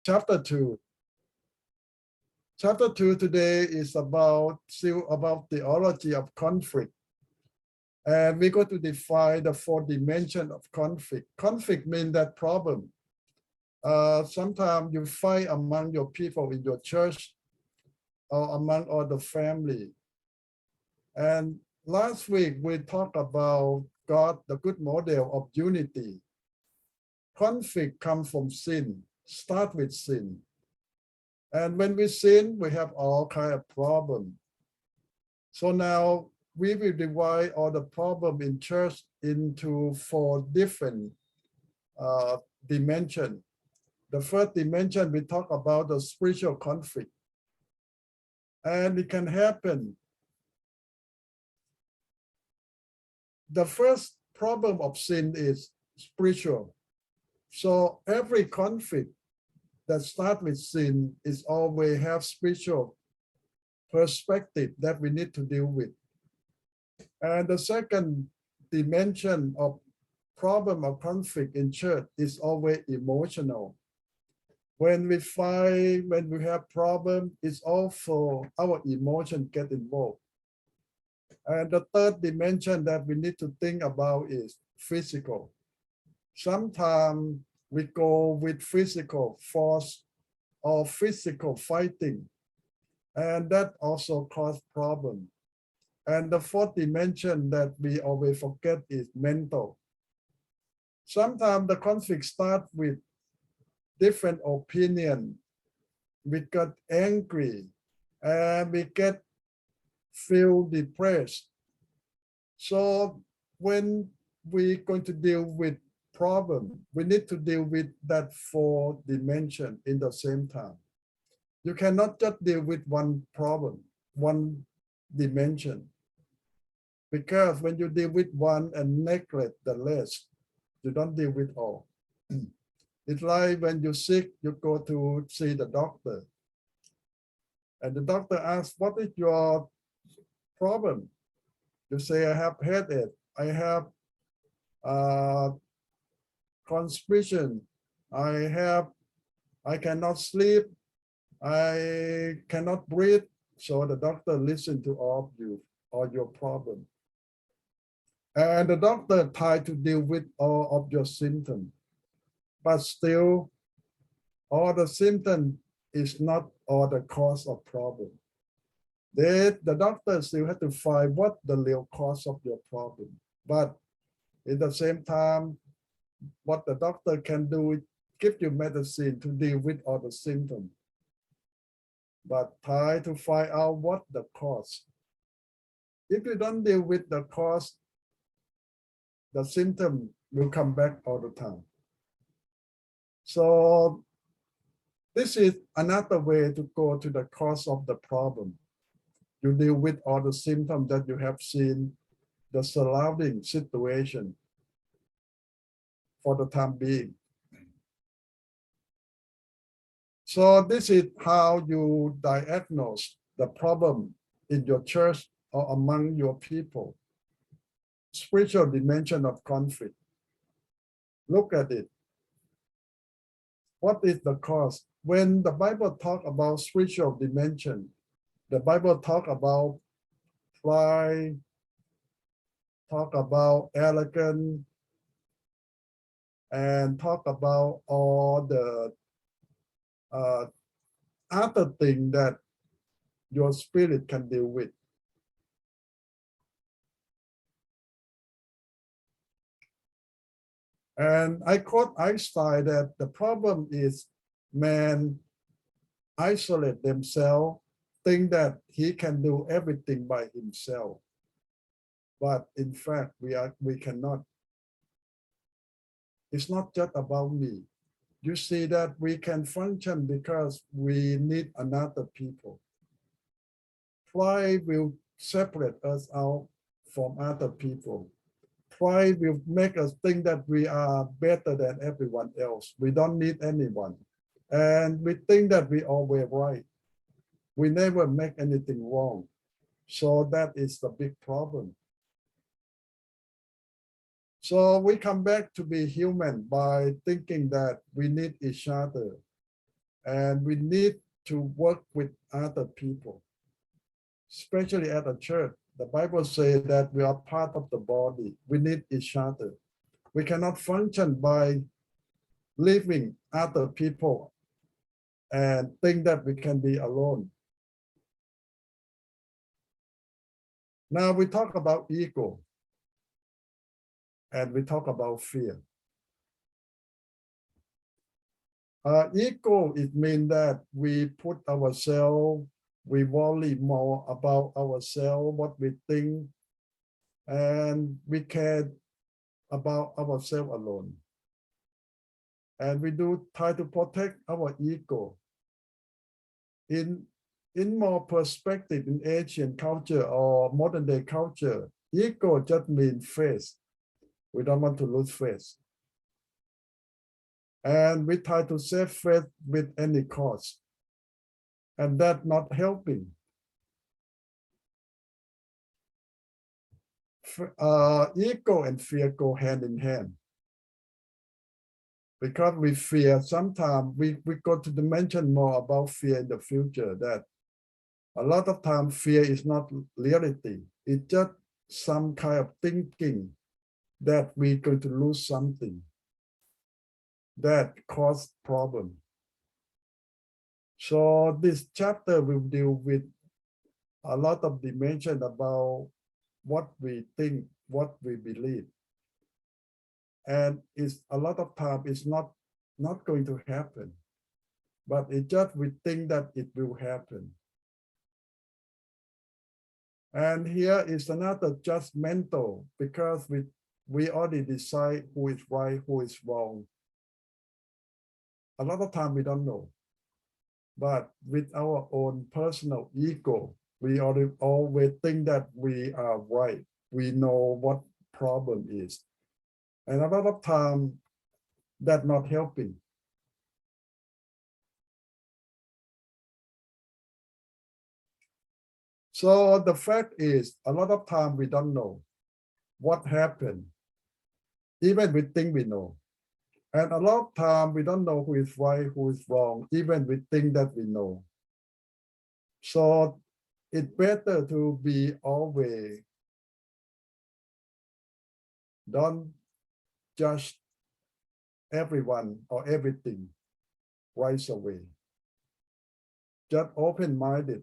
Chapter 2. Chapter 2 today is still about theology of conflict. And we're going to define the 4 dimensions of conflict. Conflict means that problem. Sometimes you fight among your people in your church or among all the family. And last week we talked about God, the good model of unity. Conflict comes from sin, start with sin. And when we sin, we have all kind of problem. So now we will divide all the problem in church into 4 different dimensions. The first dimension, we talk about the spiritual conflict. And it can happen. The first problem of sin is spiritual. So every conflict that starts with sin is always have spiritual perspective that we need to deal with. And the second dimension of problem or conflict in church is always emotional. When we fight, when we have problem, it's also our emotion get involved. And the third dimension that we need to think about is physical. Sometimes we go with physical force or physical fighting, and that also causes problem. And the fourth dimension that we always forget is mental. Sometimes the conflict starts with different opinion. We get angry and we feel depressed. So when we're going to deal with problem, we need to deal with that 4 dimensions in the same time. You cannot just deal with one problem, one dimension. Because when you deal with one and neglect the rest, you don't deal with all. It's like when you're sick, you go to see the doctor. And the doctor asks, what is your problem? You say, I have headache, I have constipation, I cannot sleep, I cannot breathe. So the doctor listens to all your problem. And the doctor tries to deal with all of your symptoms. But still, all the symptoms is not all the cause of problem. The doctor still have to find what the real cause of your problem. But at the same time, what the doctor can do is give you medicine to deal with all the symptoms. But try to find out what the cause. If you don't deal with the cause, the symptom will come back all the time. So this is another way to go to the cause of the problem. You deal with all the symptoms that you have seen, the surrounding situation for the time being. So this is how you diagnose the problem in your church or among your people. Spiritual dimension of conflict. Look at it. What is the cause? When the Bible talk about spiritual dimension, the Bible talk about pride, talk about arrogance, and talk about all the other things that your spirit can deal with. And I quote Einstein that the problem is man isolate themselves, think that he can do everything by himself. But in fact, we cannot. It's not just about me. You see that we can function because we need another people. Pride will separate us out from other people. Pride will make us think that we are better than everyone else. We don't need anyone. And we think that we always right. We never make anything wrong. So that is the big problem. So we come back to be human by thinking that we need each other. and we need to work with other people, especially at a church. The Bible says that we are part of the body. We need each other. We cannot function by leaving other people and think that we can be alone. Now we talk about ego and we talk about fear. Ego, it means that we put ourselves, we worry more about ourselves, what we think, and we care about ourselves alone. And we do try to protect our ego. In more perspective, in Asian culture or modern day culture, ego just means face. We don't want to lose face. And we try to save face with any cost. And that's not helping. Ego and fear go hand in hand. Because we fear, sometimes we go to mention more about fear in the future, that a lot of times fear is not reality. It's just some kind of thinking that we're going to lose something that cause problem. So this chapter will deal with a lot of dimension about what we think, what we believe. And it's a lot of time it's not going to happen, but it just we think that it will happen. And here is another judgmental, because we already decide who is right, who is wrong. A lot of time we don't know, but with our own personal ego, we always think that we are right. We know what problem is. And a lot of time that's not helping. So the fact is, a lot of time we don't know what happened, even we think we know. And a lot of time we don't know who is right, who is wrong, even we think that we know. So it's better to be always, don't judge everyone or everything right away. Just open-minded.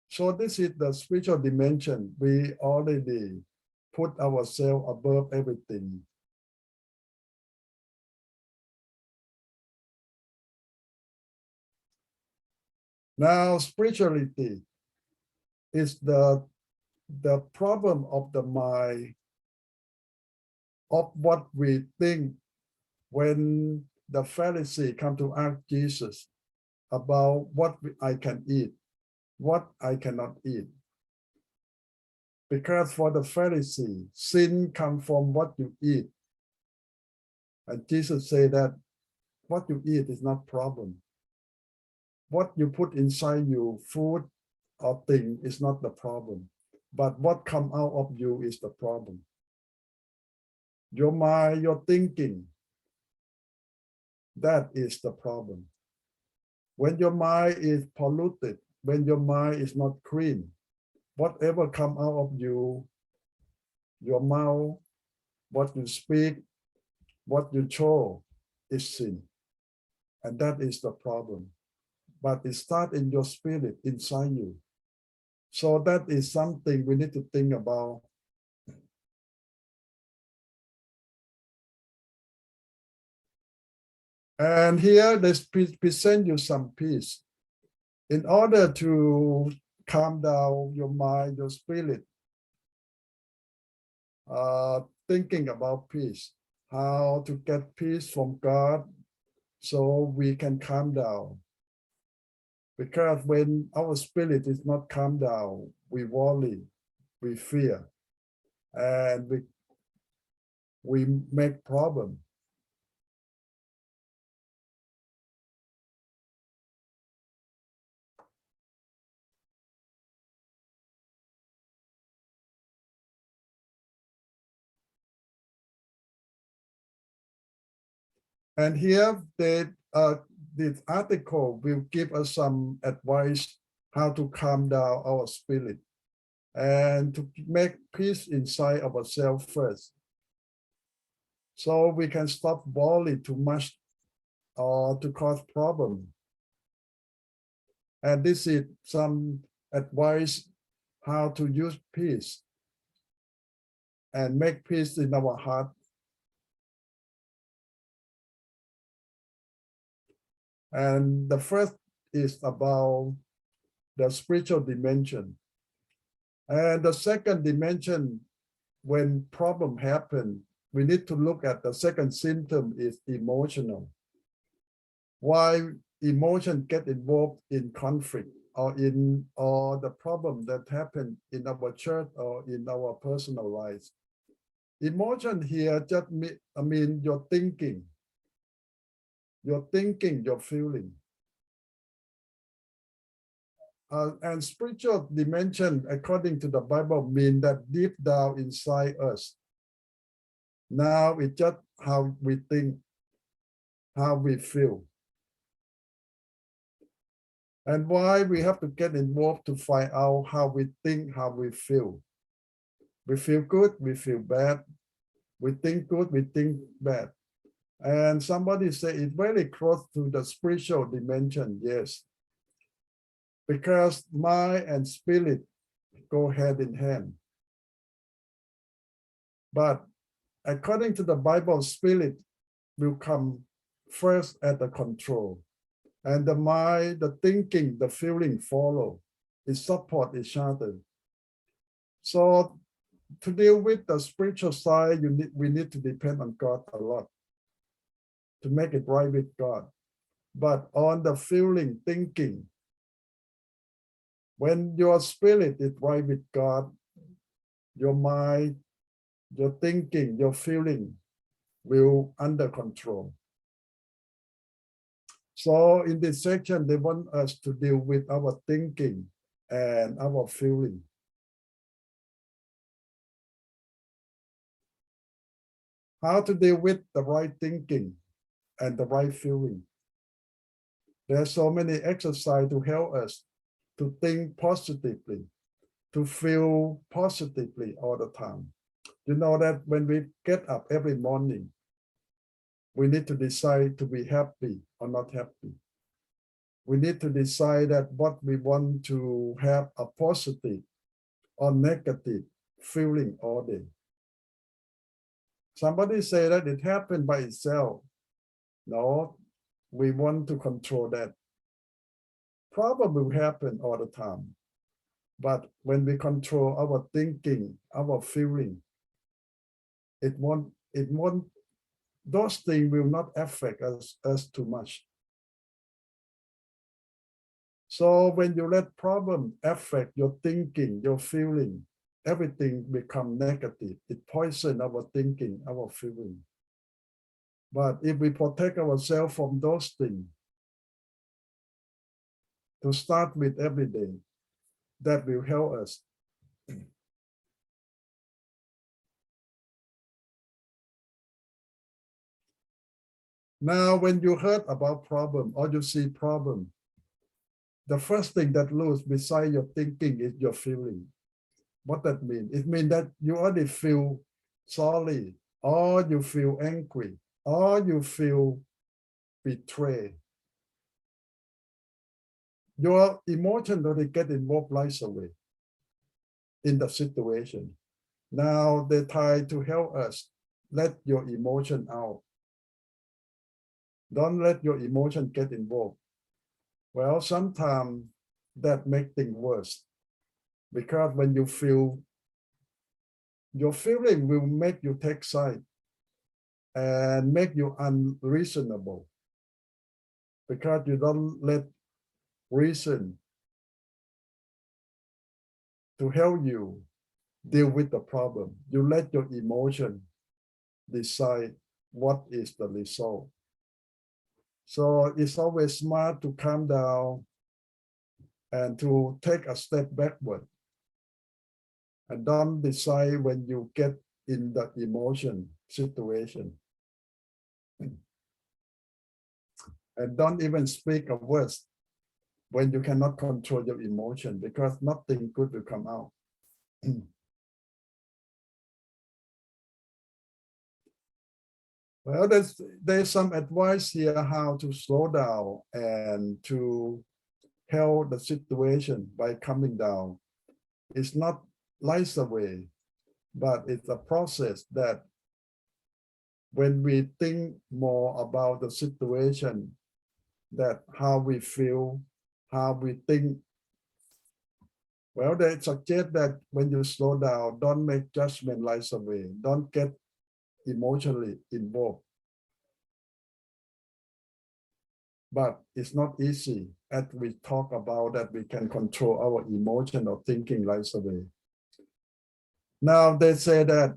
So this is the spiritual dimension. We already put ourselves above everything. Now, spirituality is the problem of the mind, of what we think. When the Pharisee come to ask Jesus about what I can eat, what I cannot eat. Because for the Pharisee, sin comes from what you eat. And Jesus said that what you eat is not problem. What you put inside you, food or thing, is not the problem. But what comes out of you is the problem. Your mind, your thinking, that is the problem. When your mind is polluted, when your mind is not clean, whatever comes out of you, your mouth, what you speak, what you show, is sin. And that is the problem. But it starts in your spirit, inside you. So that is something we need to think about. And here, let's present you some peace. In order to calm down your mind, your spirit, thinking about peace, how to get peace from God so we can calm down. Because when our spirit is not calm down, we worry, we fear, and we make problem. And here they this article will give us some advice how to calm down our spirit and to make peace inside ourselves first, so we can stop worrying too much or to cause problem. And this is some advice how to use peace and make peace in our heart. And the first is about the spiritual dimension. And the second dimension, when problem happen, we need to look at the second symptom is emotional. Why emotion get involved in conflict or the problem that happen in our church or in our personal lives. Emotion here just mean your thinking, your feeling. And spiritual dimension, according to the Bible, mean that deep down inside us. Now it's just how we think, how we feel. And why we have to get involved to find out how we think, how we feel. We feel good, we feel bad. We think good, we think bad. And somebody say it's very close to the spiritual dimension. Yes. Because mind and spirit go hand in hand. But according to the Bible, spirit will come first at the control. And the mind, the thinking, the feeling follow. It support each other. So to deal with the spiritual side, we need to depend on God a lot to make it right with God. But on the feeling, thinking, when your spirit is right with God, your mind, your thinking, your feeling will under control. So in this section, they want us to deal with our thinking and our feeling. How to deal with the right thinking and the right feeling. There are so many exercises to help us to think positively, to feel positively all the time. You know that when we get up every morning, we need to decide to be happy or not happy. We need to decide that what we want to have a positive or negative feeling all day. Somebody say that it happened by itself. No, we want to control that. Probably will happen all the time. But when we control our thinking, our feeling, those things will not affect us too much. So when you let problem affect your thinking, your feeling, everything become negative. It poisons our thinking, our feeling. But if we protect ourselves from those things, to start with every day, that will help us. Now, when you heard about problem or you see problem, the first thing that lose beside your thinking is your feeling. What that mean? It means that you already feel sorry, or you feel angry, or you feel betrayed. Your emotion already get involved right away in the situation. Now they try to help us let your emotion out. Don't let your emotion get involved. Well, sometimes that makes things worse, because when you feel, your feeling will make you take side and make you unreasonable, because you don't let reason to help you deal with the problem. You let your emotion decide what is the result. So it's always smart to calm down and to take a step backward, and don't decide when you get in the emotion situation. And don't even speak of words when you cannot control your emotion, because nothing good will come out. Well, there's some advice here how to slow down and to handle the situation by coming down. It's not lies away, but it's a process that when we think more about the situation, that how we feel, how we think, well, they suggest that when you slow down, don't make judgment lies away, don't get emotionally involved. But it's not easy, as we talk about that we can control our emotion or thinking lies away. Now they say that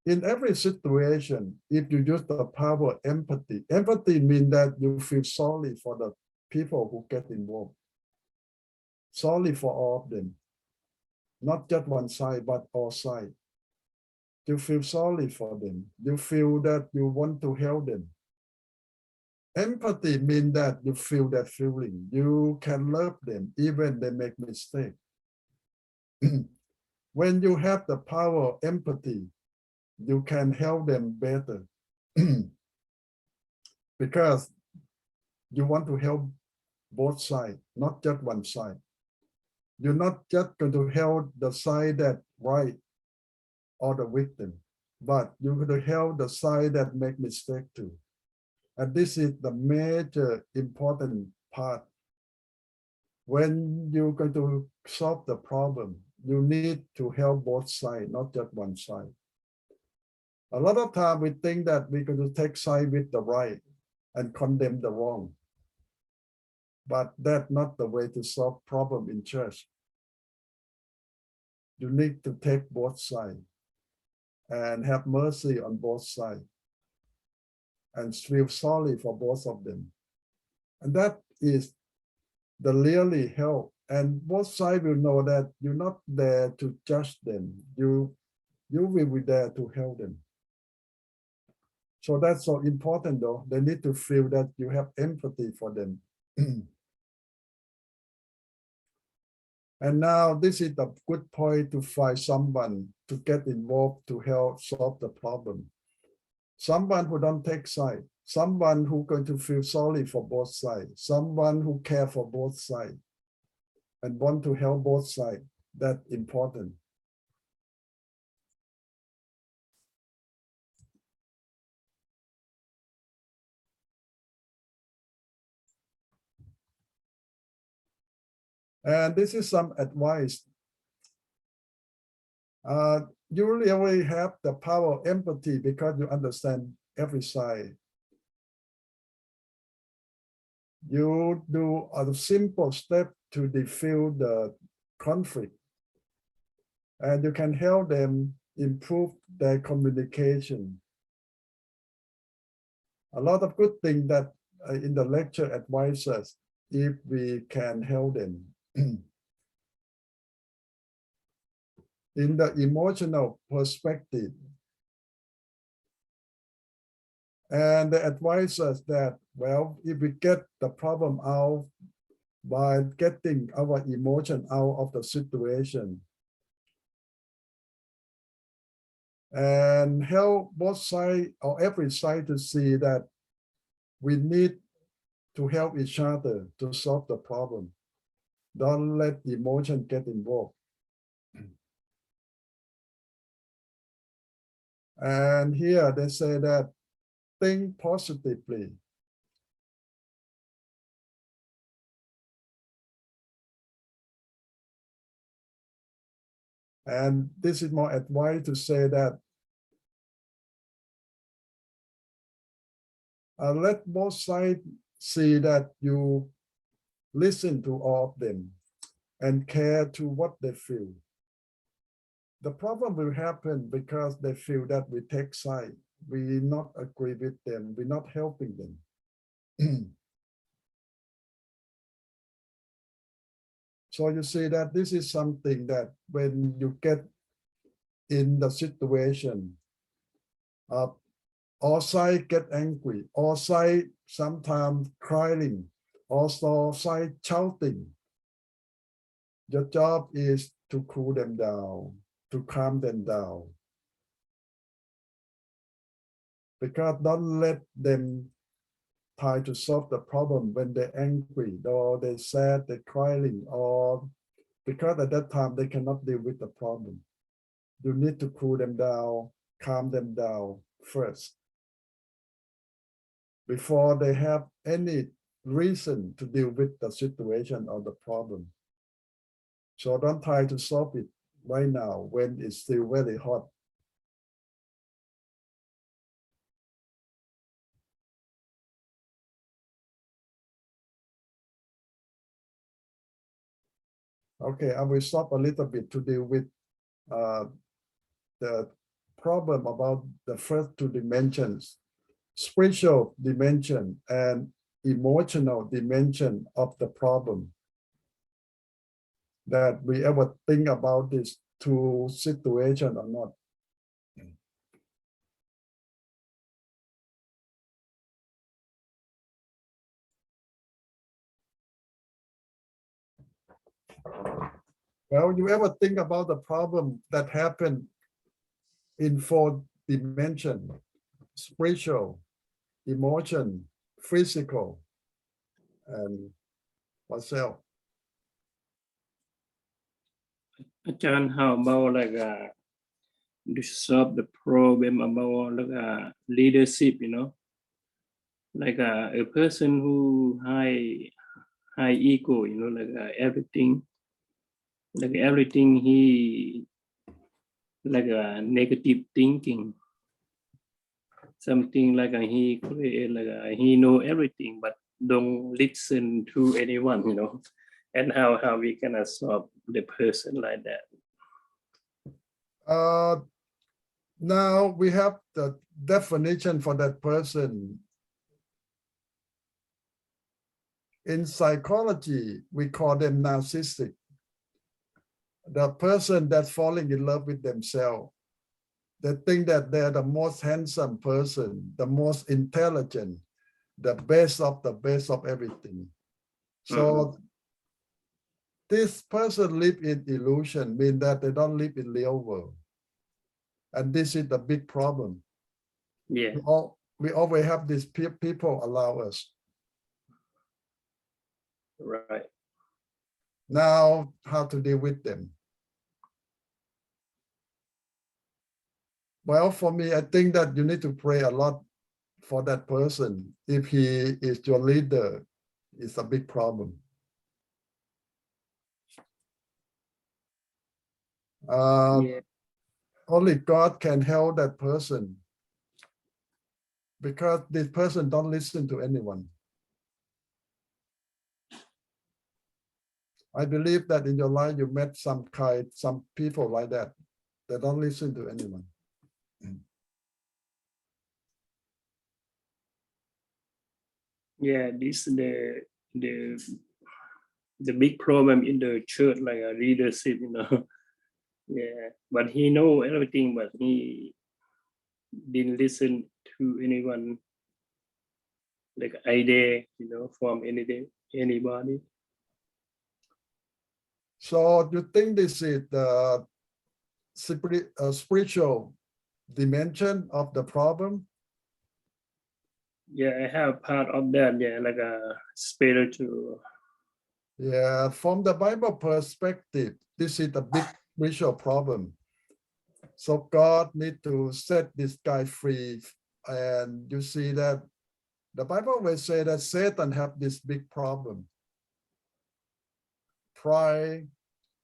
in every situation, if you use the power of empathy, empathy means that you feel sorry for the people who get involved. Sorry for all of them, not just one side, but all sides. You feel sorry for them. You feel that you want to help them. Empathy means that you feel that feeling. You can love them even they make mistakes. When you have the power of empathy, you can help them better because you want to help both sides, not just one side. You're not just going to help the side that right or the victim, but you're going to help the side that make mistake too. And this is the major important part. When you're going to solve the problem, you need to help both sides, not just one side. A lot of time we think that we're going to take side with the right and condemn the wrong. But that's not the way to solve problem in church. You need to take both sides and have mercy on both sides and feel sorry for both of them. And that is the really help. And both sides will know that you're not there to judge them. You will be there to help them. So that's so important though. They need to feel that you have empathy for them. And now this is a good point to find someone to get involved to help solve the problem. Someone who don't take side, someone who going to feel sorry for both sides, someone who care for both sides and want to help both sides. That's important. And this is some advice. You really have the power of empathy because you understand every side. You do a simple step to defuse the conflict, and you can help them improve their communication. A lot of good things that in the lecture advise us if we can help them. In the emotional perspective, and they advise us that, well, if we get the problem out by getting our emotion out of the situation and help both sides or every side to see that we need to help each other to solve the problem. Don't let emotion get involved. And here they say that think positively. And this is more advice to say that let both sides see that you listen to all of them and care to what they feel. The problem will happen because they feel that we take side. We not agree with them. We're not helping them. So you see that this is something that when you get in the situation, all sides get angry, all sides sometimes crying, also shouting. Your job is to cool them down, to calm them down. Because don't let them try to solve the problem when they're angry or they're sad, they're crying, or because at that time they cannot deal with the problem. You need to cool them down, calm them down first before they have any reason to deal with the situation or the problem. So don't try to solve it right now when it's still very hot. Okay, I will stop a little bit to deal with the problem about the first two dimensions, spiritual dimension and emotional dimension of the problem. That we ever think about these two situations or not. Well, you ever think about the problem that happened in four dimensions: spiritual, emotion, physical, and what's else? อาจารย์ how about like to solve the problem about like leadership, you know, like a person who high ego, you know, like everything he like negative thinking, something like he create like he know everything but don't listen to anyone, you know, and how we can solve the person like that. Now we have the definition for that person. In psychology, we call them narcissistic. The person that's falling in love with themselves. They think that they're the most handsome person, the most intelligent, the best of everything. So this person live in illusion, mean that they don't live in real world. And this is the big problem. Yeah. We always have these people allow us. Right. Now, how to deal with them? Well, for me, I think that you need to pray a lot for that person. If he is your leader, it's a big problem. Yeah. Only God can help that person, because this person don't listen to anyone. I believe that in your life you met some people like that. They don't listen to anyone. Yeah, this is the big problem in the church, like a leadership, you know. Yeah, but he know everything, but he didn't listen to anyone, like idea, you know, from anybody. So you think this is the spiritual dimension of the problem? Yeah, I have part of that. Yeah, like a spiritual. Yeah, from the Bible perspective, this is a big spiritual problem. So God need to set this guy free. And you see that the Bible will say that Satan have this big problem. Pride,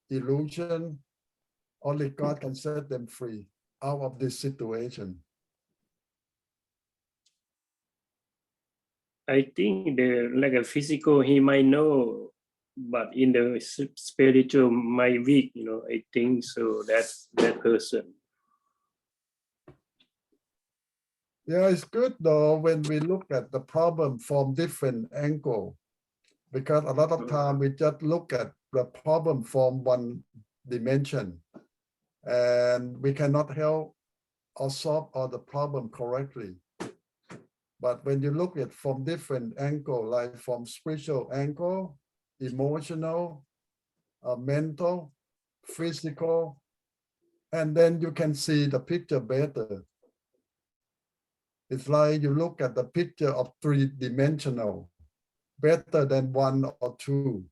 illusion, only God can set them free out of this situation. I think the like a physical he might know, but in the spiritual might weak, you know. I think so. That's that person. Yeah, it's good though when we look at the problem from different angle, because a lot of time we just look at the problem from one dimension, and we cannot help or solve all the problem correctly. But when you look at from different angle, like from spiritual angle, emotional, mental, physical, and then you can see the picture better. It's like you look at the picture of three-dimensional, better than one or two.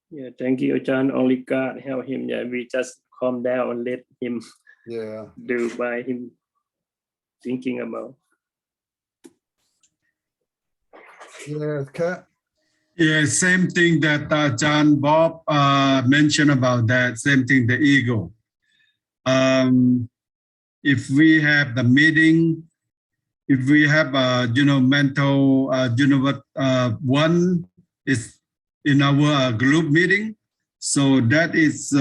Yeah, thank you, Ajahn. Only God help him. Yeah, we just calm down and let him do by him thinking about. Yeah, Kat. Yeah, same thing that John Bob mentioned about that, same thing, the ego. If we have the meeting, if we have mental, one is in our group meeting, so that is,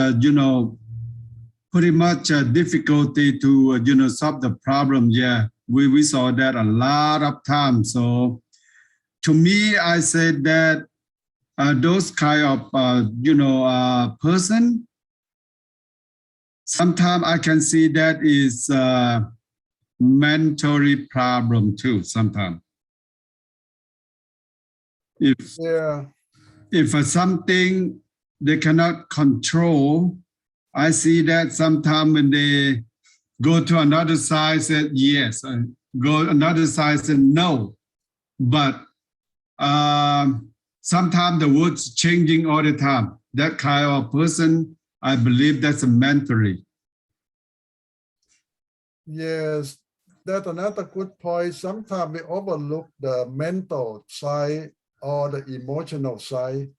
pretty much a difficulty to, solve the problem. Yeah, we saw that a lot of times. So to me, I said that those kind of, person, sometimes I can see that is mentally problem too, sometimes. If something they cannot control, I see that sometimes when they go to another side, said yes, and go another side, said no. But sometimes the words changing all the time. That kind of person, I believe that's a mentally. Yes, that's another good point. Sometimes we overlook the mental side or the emotional side.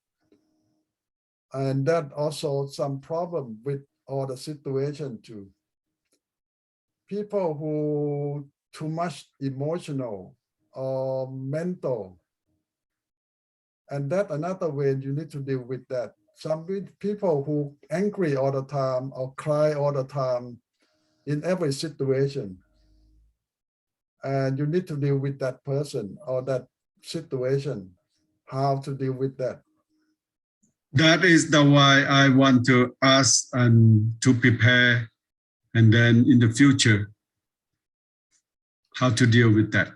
And that also some problem with all the situation too. People who too much emotional or mental, and that another way you need to deal with that. Some people who angry all the time or cry all the time in every situation, and you need to deal with that person or that situation, how to deal with that. That is the why I want to ask and to prepare, and then in the future, how to deal with that.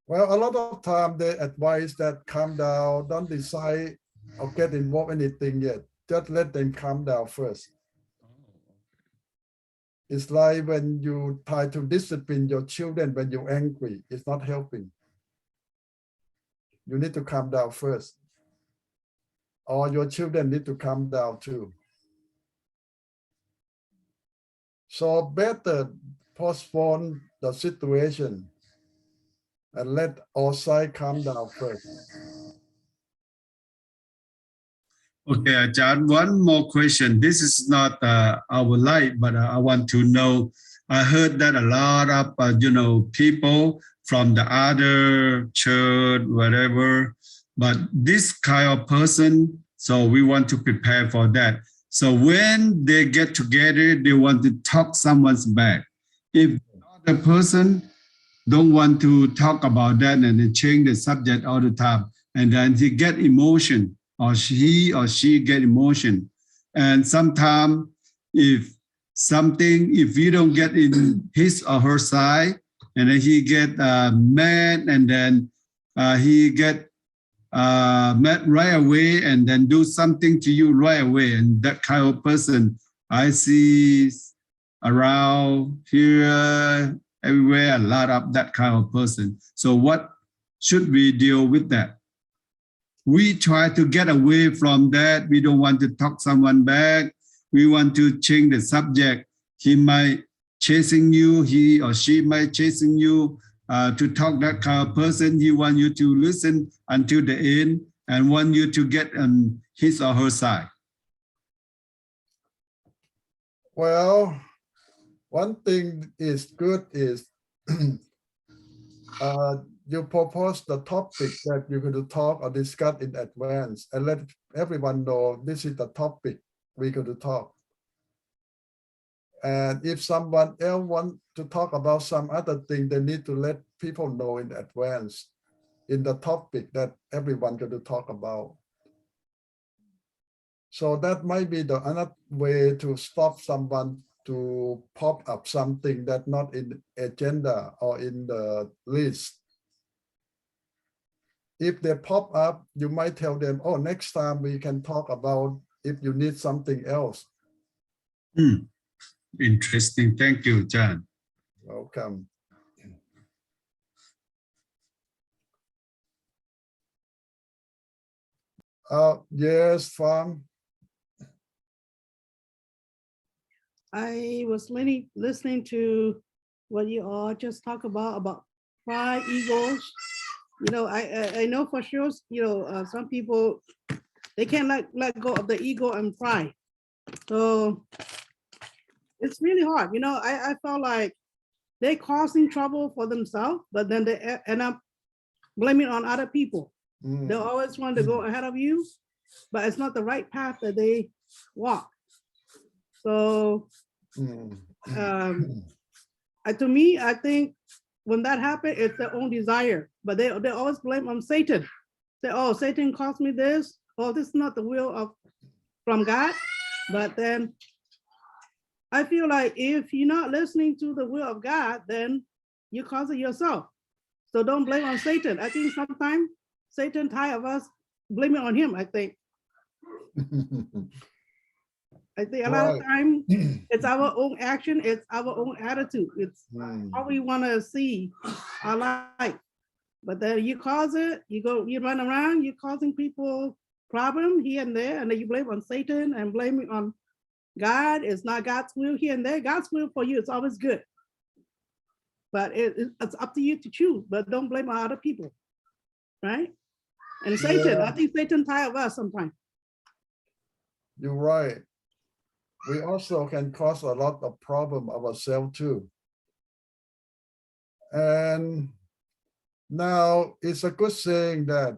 Well, a lot of time they advise that calm down, don't decide or get involved in anything yet. Just let them calm down first. It's like when you try to discipline your children when you're angry, it's not helping. You need to calm down first. Or your children need to calm down too. So better postpone the situation and let all sides calm down first. Okay, John, one more question. This is not our life, but I want to know, I heard that a lot of, people from the other church, whatever, but this kind of person, so we want to prepare for that. So when they get together, they want to talk someone's back. If the person don't want to talk about that and they change the subject all the time, and then he get emotion, or she get emotion. And sometimes if you don't get in his or her side, and then he get mad, and then he get mad right away, and then do something to you right away. And that kind of person I see around here, everywhere, a lot of that kind of person. So what should we deal with that? We try to get away from that. We don't want to talk someone back. We want to change the subject. He might chasing you, he or she might chasing you to talk that kind of person. He want you to listen until the end and want you to get on his or her side. Well, one thing is good is you propose the topic that you're going to talk or discuss in advance and let everyone know this is the topic we're going to talk. And if someone else wants to talk about some other thing, they need to let people know in advance in the topic that everyone going to talk about. So that might be the another way to stop someone to pop up something that not in agenda or in the list. If they pop up, you might tell them, oh, next time we can talk about if you need something else. Interesting. Thank you, John. Welcome. Yes, Farm. I was listening to what you all just talk about pride, egos. You know, I know for sure, you know, some people, they can't let go of the ego and pride. So it's really hard. You know, I felt like they're causing trouble for themselves, but then they end up blaming on other people. They always want to go ahead of you, but it's not the right path that they walk. So to me, I think when that happens, it's their own desire, but they always blame on Satan. Say, oh, Satan caused me this. Oh, this is not the will from God. But then I feel like if you're not listening to the will of God, then you cause it yourself. So don't blame on Satan. I think sometimes Satan tired of us blaming on him, I think. I think a lot of time it's our own action, it's our own attitude. It's how we want to see our life. But then you cause it, you run around, you're causing people problem here and there, and then you blame on Satan and blame it on God. It's not God's will here and there. God's will for you is always good. But it's up to you to choose, but don't blame on other people, right? And Satan, I think Satan tired of us sometimes. You're right. We also can cause a lot of problem ourselves too. And now it's a good saying that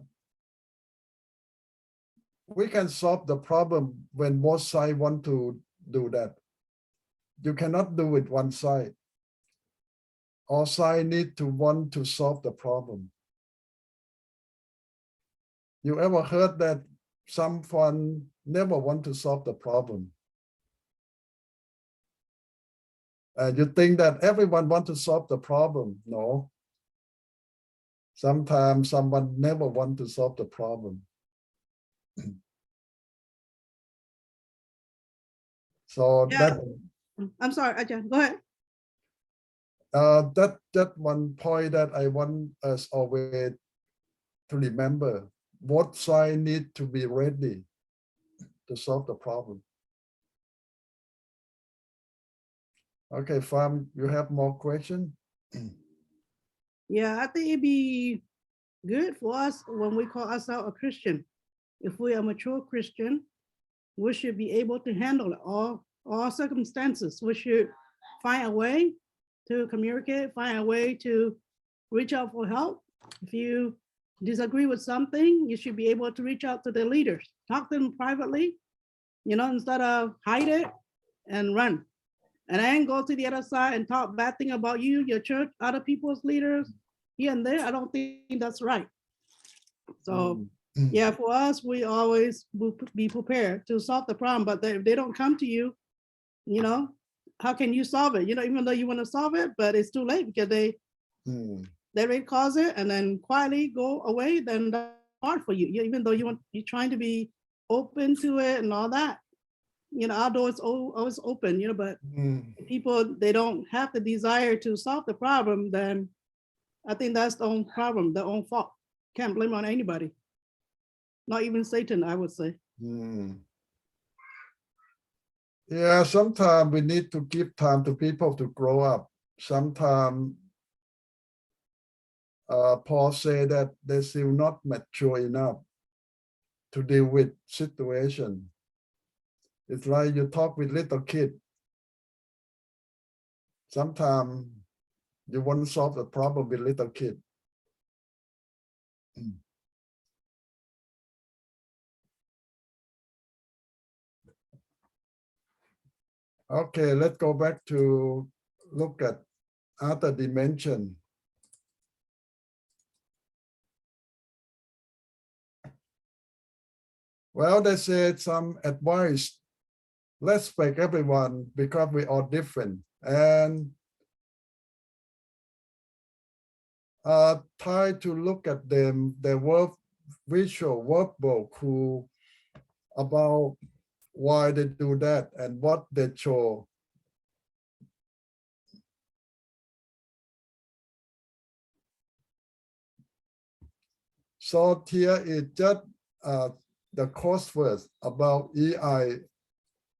we can solve the problem when both sides want to do that. You cannot do it one side. All sides need to want to solve the problem. You ever heard that someone never want to solve the problem? You think that everyone wants to solve the problem? No. Sometimes someone never wants to solve the problem. So I'm sorry, Ajahn, go ahead. That one point that I want us always to remember, both sides need to be ready to solve the problem. Okay, Pham, you have more questions? Yeah, I think it'd be good for us when we call ourselves a Christian. If we're a mature Christian, we should be able to handle all circumstances. We should find a way to communicate, find a way to reach out for help. If you disagree with something, you should be able to reach out to the leaders, talk to them privately, you know, instead of hide it and run. And then go to the other side and talk bad thing about you, your church, other people's leaders, here and there. I don't think that's right. So yeah, for us, we always will be prepared to solve the problem, but if they don't come to you, you know, how can you solve it? You know, even though you want to solve it, but it's too late because they already cause it and then quietly go away, then that's hard for you. Even though you're trying to be open to it and all that, you know, our door is always open, you know, but people, they don't have the desire to solve the problem, then I think that's their own problem, their own fault. Can't blame on anybody. Not even Satan, I would say. Yeah, sometimes we need to give time to people to grow up. Sometimes Paul said that they still not mature enough to deal with situation. It's like you talk with little kid. Sometimes you want to solve the problem with little kid. Okay, let's go back to look at other dimension. Well, they said some advice respect everyone because we are different, and try to look at them, their work, visual, verbal clue about why they do that and what they show. So here is just the coursework about EI,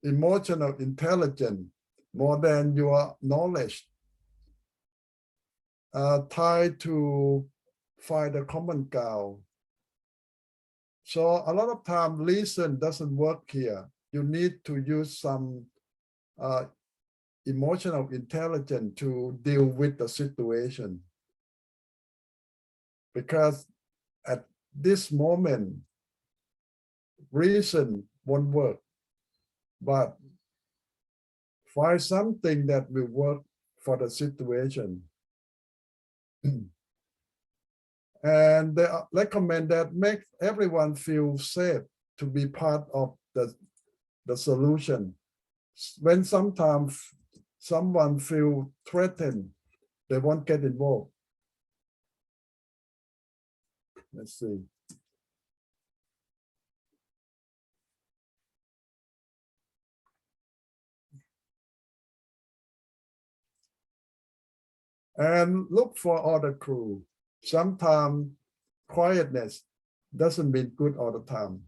emotional intelligence, more than your knowledge. Try to find a common ground. So a lot of time reason doesn't work here. You need to use some emotional intelligence to deal with the situation. Because at this moment, reason won't work, but find something that will work for the situation. And they recommend that make everyone feel safe to be part of the solution. When sometimes someone feel threatened, they won't get involved. Let's see. And look for other crew. Sometimes quietness doesn't mean good all the time.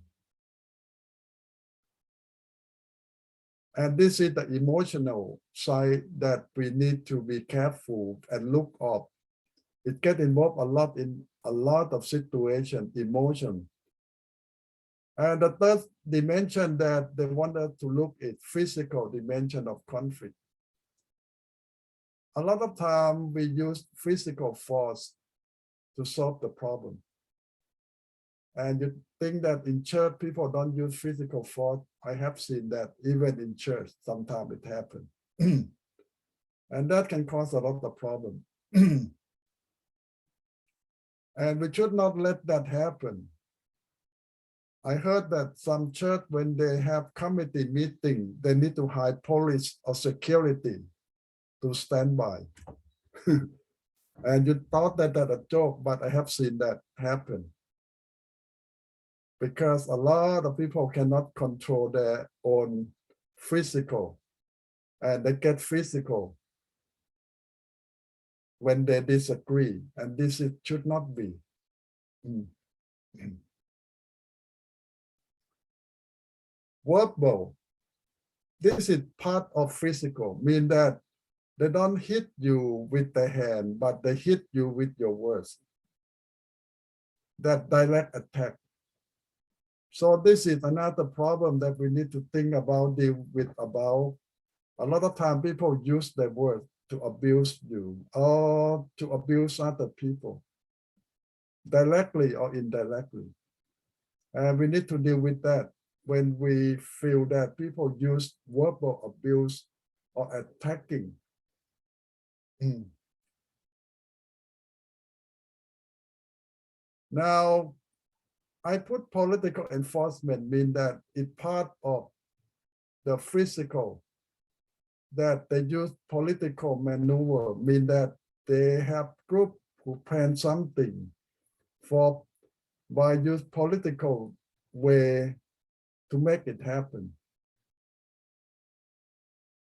And this is the emotional side that we need to be careful and look up. It gets involved a lot in a lot of situations, emotion. And the third dimension that they want us to look at physical dimension of conflict. A lot of time we use physical force to solve the problem. And you think that in church people don't use physical force. I have seen that even in church, sometimes it happens. And that can cause a lot of problem. And we should not let that happen. I heard that some church, when they have committee meeting, they need to hire police or security to stand by. And you thought that that's a joke, but I have seen that happen. Because a lot of people cannot control their own physical, and they get physical when they disagree, and this should not be. Verbal, this is part of physical, mean that they don't hit you with the hand, but they hit you with your words. That direct attack. So this is another problem that we need to think about, deal with about. A lot of time people use their words to abuse you or to abuse other people, directly or indirectly. And we need to deal with that when we feel that people use verbal abuse or attacking. Now, I put political enforcement mean that it's part of the physical, that they use political maneuver, mean that they have group who plan something for by use political way to make it happen.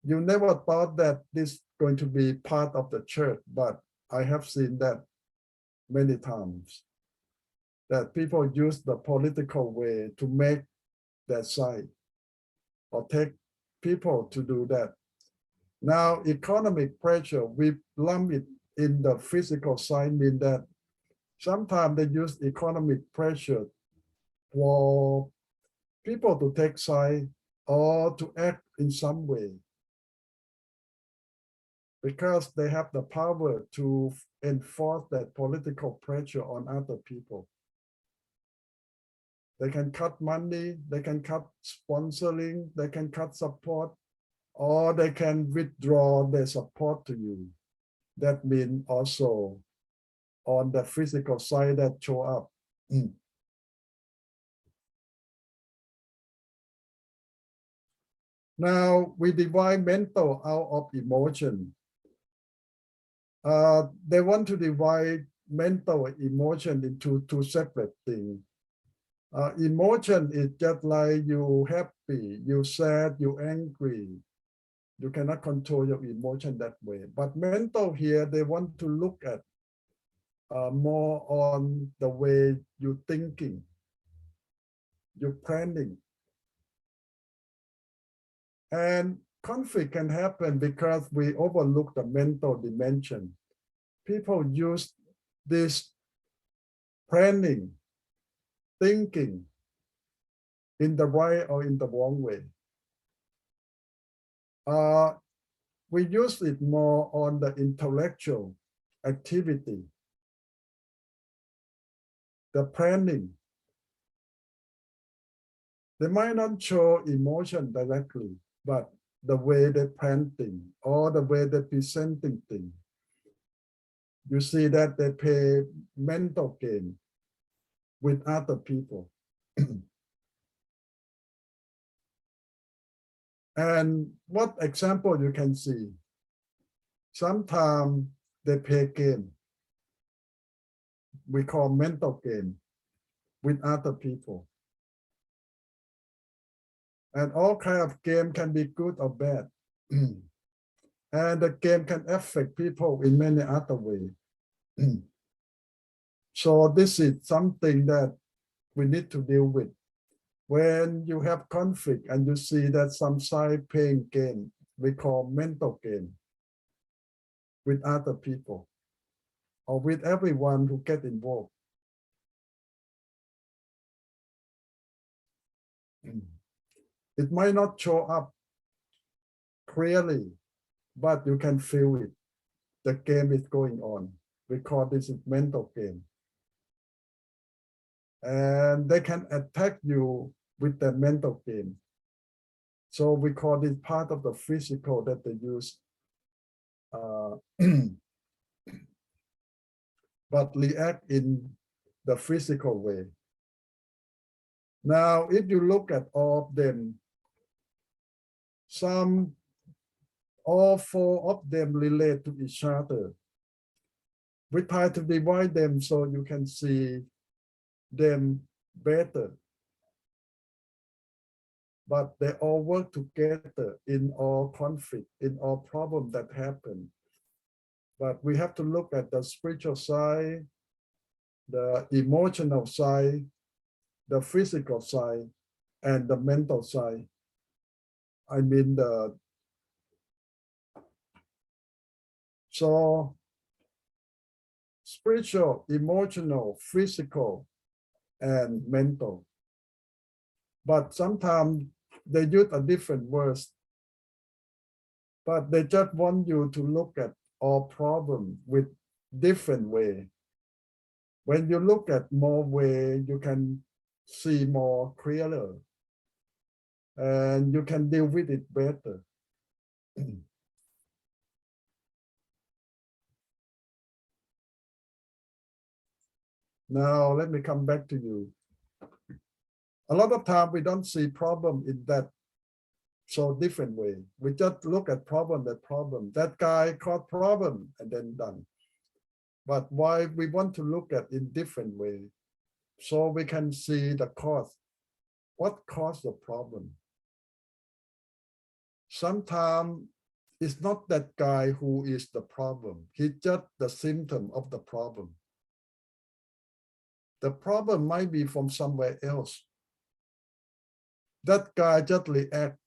You never thought that this is going to be part of the church, but I have seen that many times, that people use the political way to make their side or take people to do that. Now, economic pressure, we lump it in the physical side, mean that sometimes they use economic pressure for people to take side or to act in some way, because they have the power to enforce that political pressure on other people. They can cut money, they can cut sponsoring, they can cut support, or they can withdraw their support to you. That means also on the physical side that show up. Now we divide mental out of emotion. They want to divide mental and emotion into two separate things. Emotion is just like you happy, you sad, you angry. You cannot control your emotion that way. But mental here, they want to look at more on the way you're thinking, you're planning. And conflict can happen because we overlook the mental dimension. People use this planning, thinking in the right or in the wrong way. We use it more on the intellectual activity, the planning. They might not show emotion directly, but the way they plan things or the way they presenting things. You see that they play mental game with other people. And what example you can see? Sometimes they play game. We call mental game with other people. And all kind of game can be good or bad. And the game can affect people in many other ways. So this is something that we need to deal with. When you have conflict and you see that some side playing game, we call mental game with other people or with everyone who get involved. It might not show up clearly, but you can feel it. The game is going on. We call this a mental game. And they can attack you with the mental game. So we call this part of the physical that they use, but react in the physical way. Now, if you look at all of them, all four of them relate to each other. We try to divide them so you can see them better. But they all work together in all conflict, in all problems that happen. But we have to look at the spiritual side, the emotional side, the physical side, and the mental side. I mean, so spiritual, emotional, physical, and mental. But sometimes they use a different words, but they just want you to look at all problems with different way. When you look at more way, you can see more clearer and you can deal with it better. Now, let me come back to you. A lot of time we don't see problem in that so different way. We just look at problem. That guy caused problem and then done. But why we want to look at in different way, so we can see the cause. What caused the problem? Sometimes it's not that guy who is the problem. He's just the symptom of the problem. The problem might be from somewhere else. That guy just react.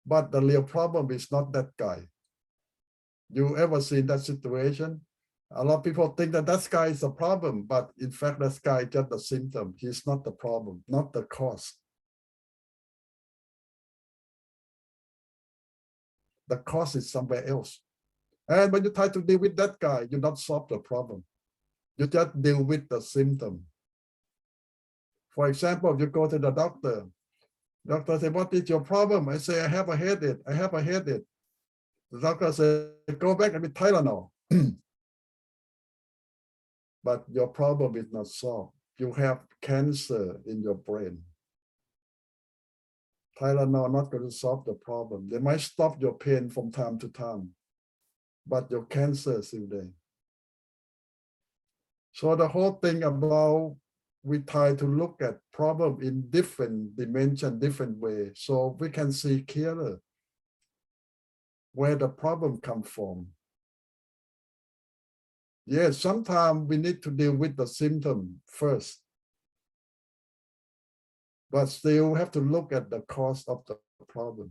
But the real problem is not that guy. You ever seen that situation? A lot of people think that that guy is the problem, but in fact, that guy is just the symptom. He's not the problem, not the cause. The cause is somewhere else. And when you try to deal with that guy, you not solve the problem. You just deal with the symptom. For example, you go to the doctor. Doctor says, what is your problem? I say, I have a headache. I have a headache. The doctor says, go back and be Thai-Lao. But your problem is not solved. You have cancer in your brain. Thai-Lao not going to solve the problem. They might stop your pain from time to time, but your cancer is still there. So the whole thing about we try to look at problem in different dimension, different way, so we can see clearer where the problem come from. Yes, sometimes we need to deal with the symptom first, but still have to look at the cause of the problem.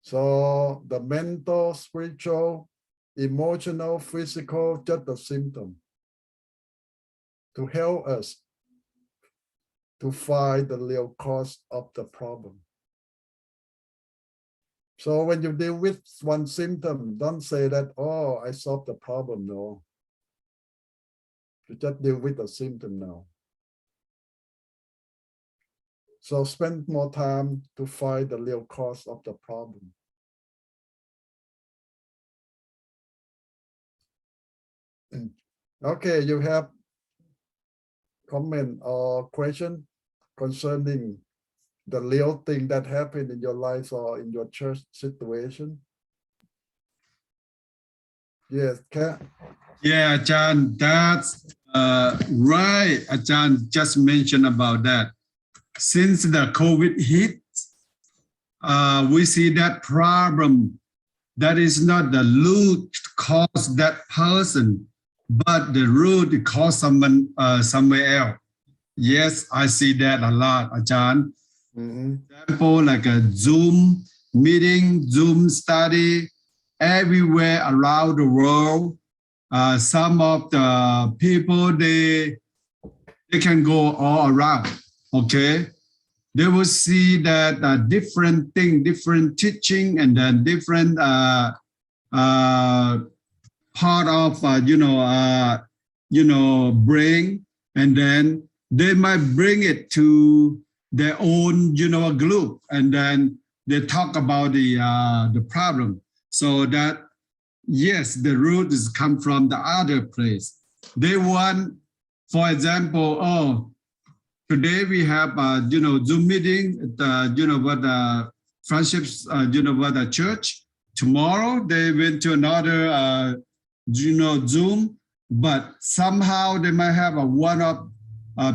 So the mental, spiritual, emotional, physical, just the symptom to help us to find the real cause of the problem. So when you deal with one symptom, don't say that, oh, I solved the problem. No. You just deal with the symptom now. So spend more time to find the real cause of the problem. Okay, you have comment or question concerning the real thing that happened in your life or in your church situation? Yes, Yeah, Ajahn, that's right. Ajahn just mentioned about that. Since the COVID hit, we see that problem that is not the root cause that person, but the root cause someone somewhere else. Yes, I see that a lot, Ajahn. Example like a Zoom meeting, Zoom study, everywhere around the world. Some of the people, they can go all around, okay? They will see that different thing, different teaching, and then different part of, brain, and then they might bring it to their own, group, and then they talk about the problem. So that, yes, the root is come from the other place. They want, for example, oh, today we have, Zoom meeting at the, friendships, the church. Tomorrow they went to another, Zoom, but somehow they might have one of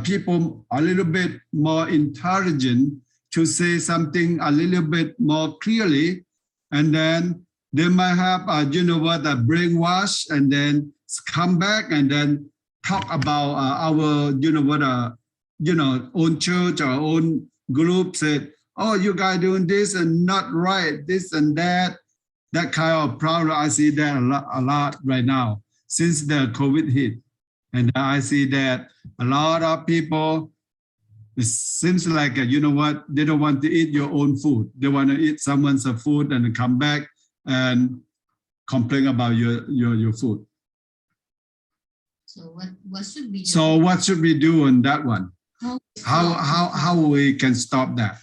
people a little bit more intelligent to say something a little bit more clearly, and then they might have, a brainwash, and then come back and then talk about our, own church or own group, said, oh, you guys doing this and not right, this and that. That kind of problem, I see that a lot right now since the COVID hit. And I see that a lot of people, it seems like, they don't want to eat your own food. They want to eat someone's food and come back and complain about your food. So what should we do? So what should we do on that one? How we can stop that?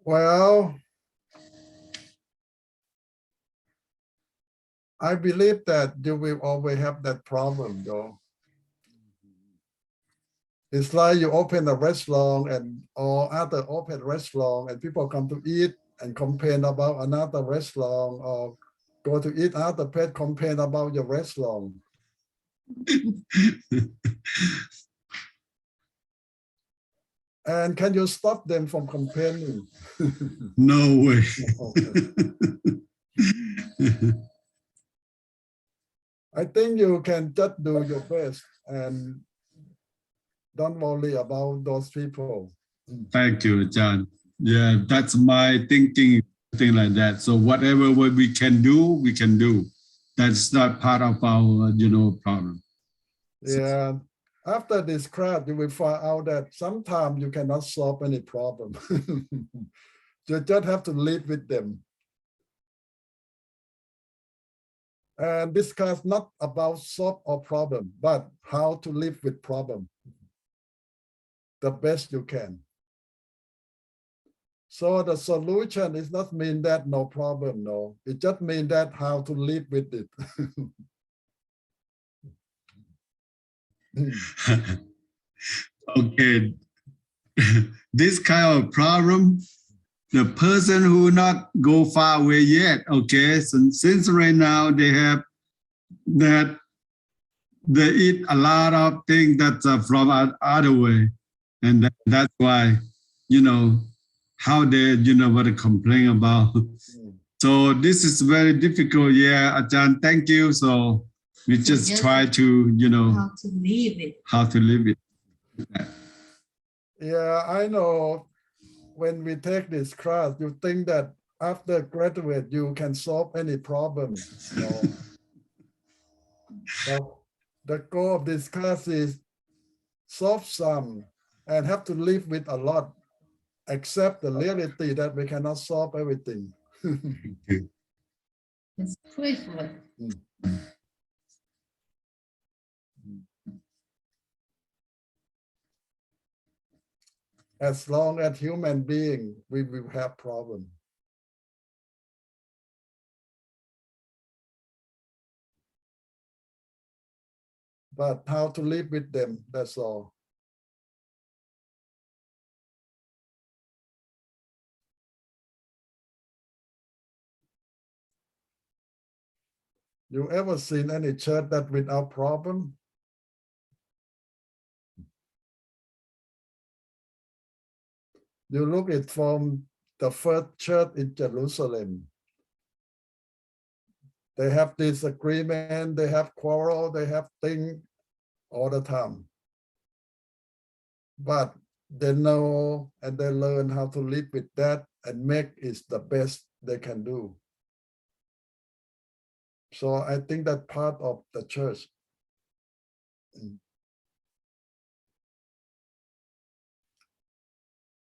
Well, I believe that you will always have that problem, though. It's like you open a restaurant or other open restaurant and people come to eat and complain about another restaurant, or go to eat other place, complain about your restaurant. And can you stop them from complaining? No way. I think you can just do your best and don't worry about those people. Thank you, John. Yeah, that's my thinking, thing like that. So whatever we can do, we can do. That's not part of our, problem. Yeah. After this class, you will find out that sometimes you cannot solve any problem. You just have to live with them. And this class not about solve a problem, but how to live with problem the best you can. So the solution is not mean that no problem, no. It just means that how to live with it. Okay. This kind of problem, the person who not go far away yet, okay, since right now they have that they eat a lot of things that's from other way, and that's why, how they, what they complain about. So this is very difficult. Yeah, Ajahn, thank you. So we just try to, How to leave it. how to live it. Yeah, I know when we take this class, you think that after graduate, you can solve any problem. No. So the goal of this class is solve some and have to live with a lot, accept the reality that we cannot solve everything. Let's pray for it. As long as human being, we will have problem. But how to live with them, that's all. You ever seen any church that without problem? You look at from the first church in Jerusalem. They have disagreement, they have quarrel, they have things all the time. But they know and they learn how to live with that and make it the best they can do. So I think that part of the church.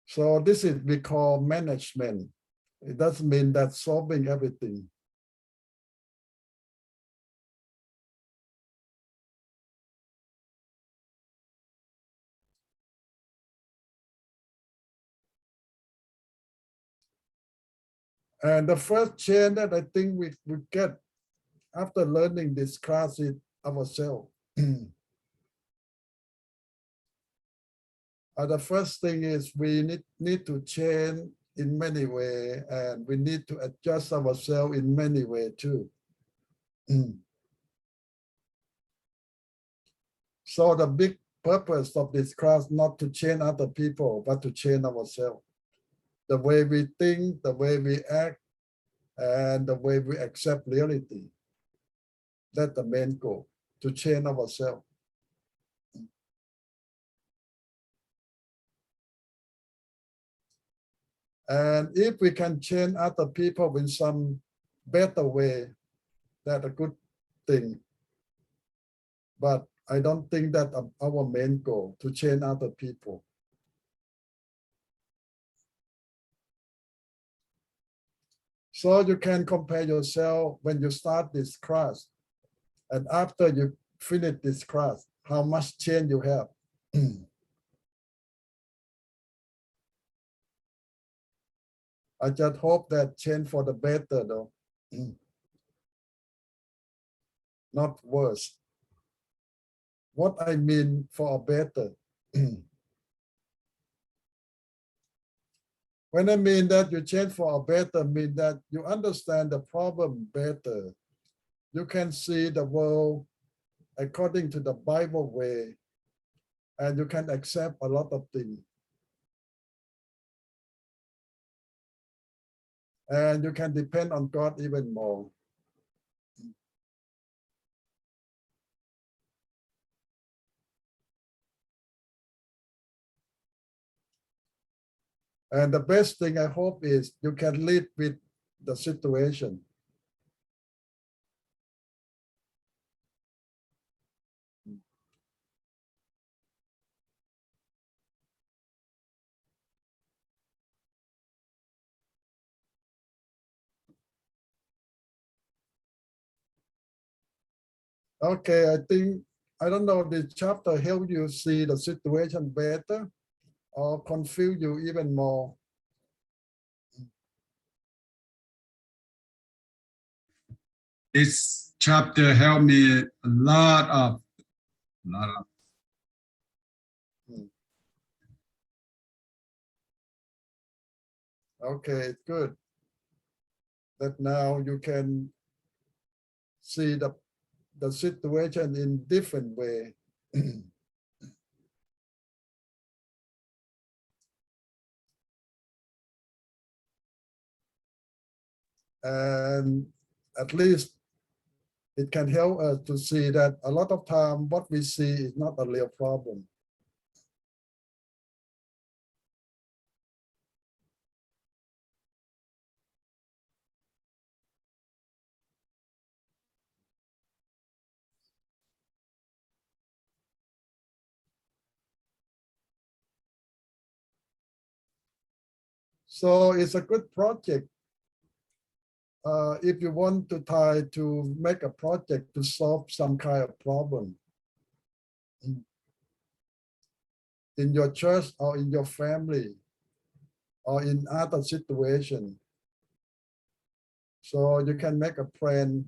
So this is we call management. It doesn't mean that solving everything. And the first change that I think we get after learning this class is ourselves. The first thing is we need to change in many ways, and we need to adjust ourselves in many ways too. So the big purpose of this class not to change other people, but to change ourselves. The way we think, the way we act, and the way we accept reality. That's the main goal, to change ourselves. And if we can change other people in some better way, that's a good thing. But I don't think that our main goal to change other people. So you can compare yourself when you start this class and after you finish this class, how much change you have. I just hope that change for the better though, not worse. What I mean for a better. When I mean that you change for a better, mean that you understand the problem better. You can see the world according to the Bible way, and you can accept a lot of things. And you can depend on God even more. And the best thing I hope is you can live with the situation. Okay, I don't know, this chapter help you see the situation better or confuse you even more. This chapter helped me a lot of. Okay, good. That now you can see the situation in different way. And at least it can help us to see that a lot of time what we see is not a real problem. So it's a good project. If you want to try to make a project to solve some kind of problem in your church or in your family or in other situation. So you can make a plan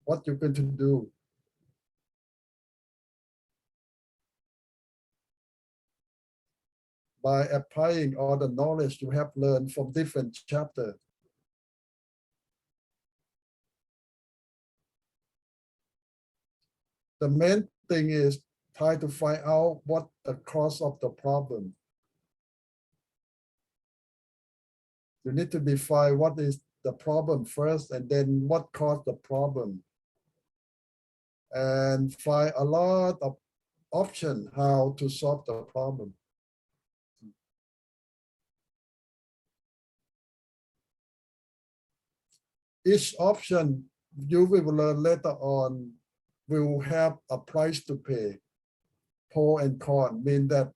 what you're going to do. By applying all the knowledge you have learned from different chapters. The main thing is try to find out what the cause of the problem. You need to define what is the problem first and then what caused the problem. And find a lot of options how to solve the problem. Each option you will learn later on will have a price to pay. Pro and con mean that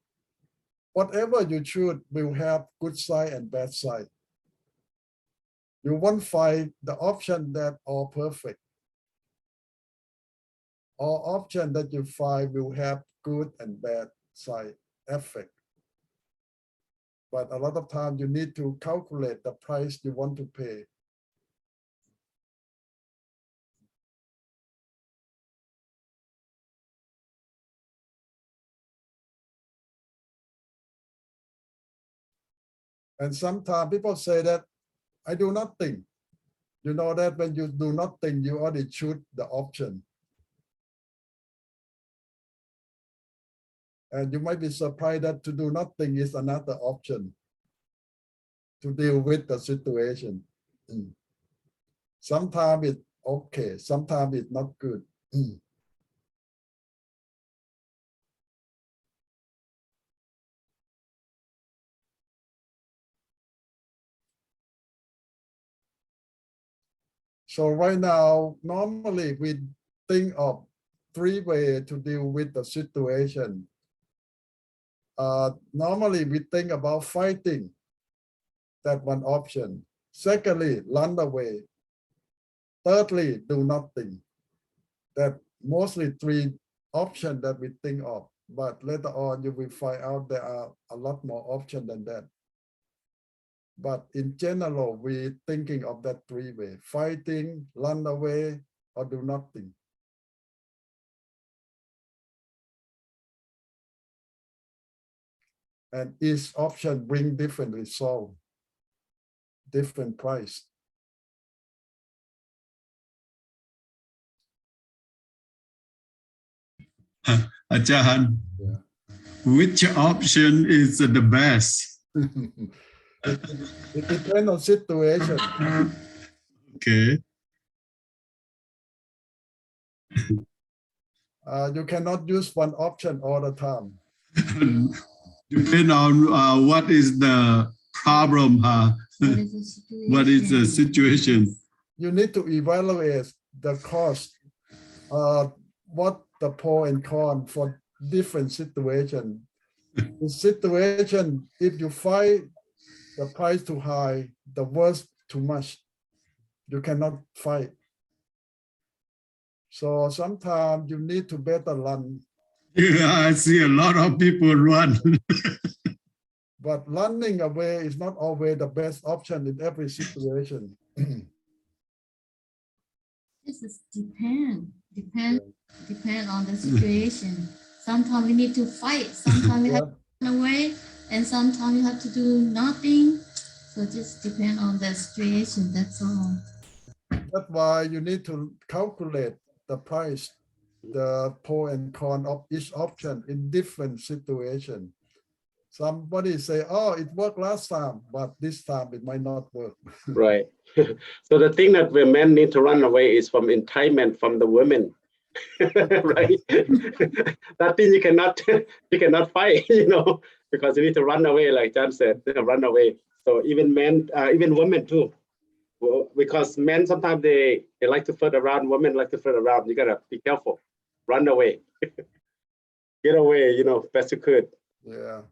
whatever you choose will have good side and bad side. You won't find the option that are perfect. All option that you find will have good and bad side effect. But a lot of times you need to calculate the price you want to pay. And sometimes people say that I do not think. You know that when you do not think, you already choose the option. And you might be surprised that to do nothing is another option to deal with the situation. Sometimes it's okay, sometimes it's not good. So right now, normally we think of 3 ways to deal with the situation. Normally we think about fighting, that one option. Secondly, run away. Thirdly, do nothing. That mostly 3 options that we think of, but later on you will find out there are a lot more options than that. But in general, we're thinking of that 3 ways: fighting, run away, or do nothing. And each option brings different result, different price. Ajahn, Yeah. which option is the best? It depends on situation. Okay. You cannot use one option all the time. Depend on what is the problem, what is the situation. You need to evaluate the cost, what the pro and con for different situations. The situation, if you find the price too high, the worst too much, you cannot fight. So sometimes you need to better run. Yeah, I see a lot of people run. But running away is not always the best option in every situation. This is depend on the situation. Sometimes we need to fight, sometimes we have to run away, and sometimes you have to do nothing. So just depend on the situation, that's all. That's why you need to calculate the price, the pro and con of each option in different situation. Somebody say, oh, it worked last time, but this time it might not work. Right. So the thing that the men need to run away is from enticement from the women. Right. That thing you cannot fight, because you need to run away, like John said, run away. So even men, even women too. Well, because men sometimes they like to flirt around, women like to flirt around. You gotta be careful. Run away. Get away, best you could. Yeah.